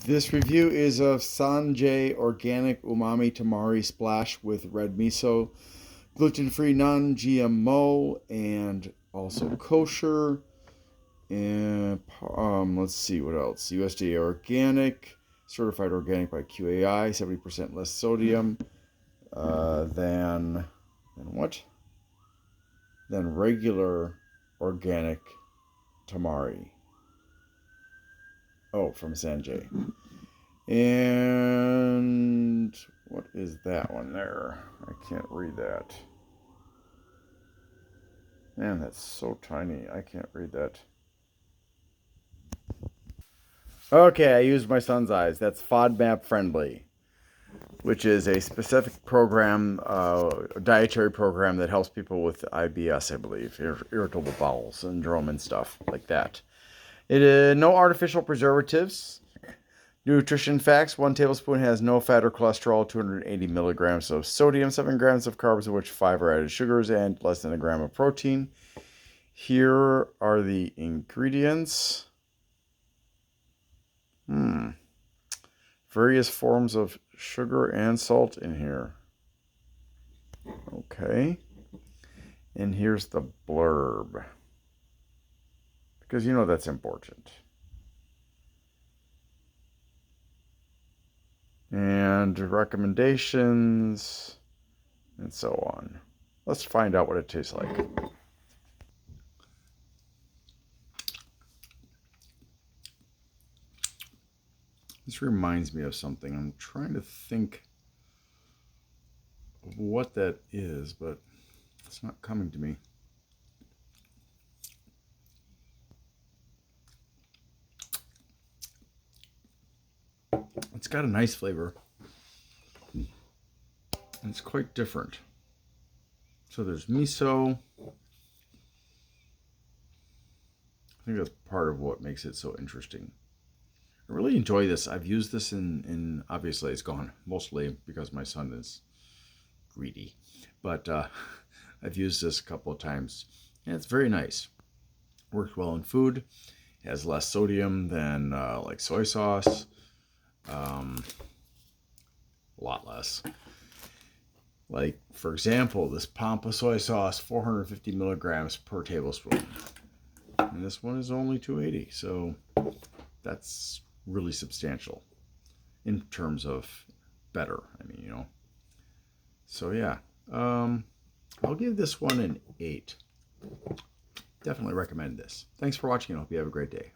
This review is of Sanjay Organic Umami Tamari Splash with red miso, gluten-free, non-GMO, and also kosher. And let's see what else. USDA organic, certified organic by QAI, 70% less sodium than what? Than regular organic tamari. Oh, from Sanjay. And what is that one there? I can't read that. Man, that's so tiny. I can't read that. Okay, I used my son's eyes. That's FODMAP friendly, which is a specific program, a dietary program that helps people with IBS, I believe, irritable bowel syndrome and stuff like that. No artificial preservatives. Nutrition facts: 1 tablespoon has no fat or cholesterol, 280 milligrams of sodium, 7 grams of carbs, of which 5 are added sugars, and less than a gram of protein. Here are the ingredients. Various forms of sugar and salt in here. Okay. And here's the blurb, because you know that's important. And recommendations, and so on. Let's find out what it tastes like. This reminds me of something. I'm trying to think of what that is, but it's not coming to me. It's got a nice flavor. And it's quite different. So there's miso. I think that's part of what makes it so interesting. I really enjoy this. I've used this in obviously it's gone mostly because my son is greedy, but I've used this a couple of times and it's very nice. Works well in food. It has less sodium than like soy sauce. A lot less. Like, for example, this Pampa soy sauce, 450 milligrams per tablespoon. And this one is only 280. So that's really substantial in terms of better. I mean, you know. So yeah, I'll give this one an 8. Definitely recommend this. Thanks for watching. I hope you have a great day.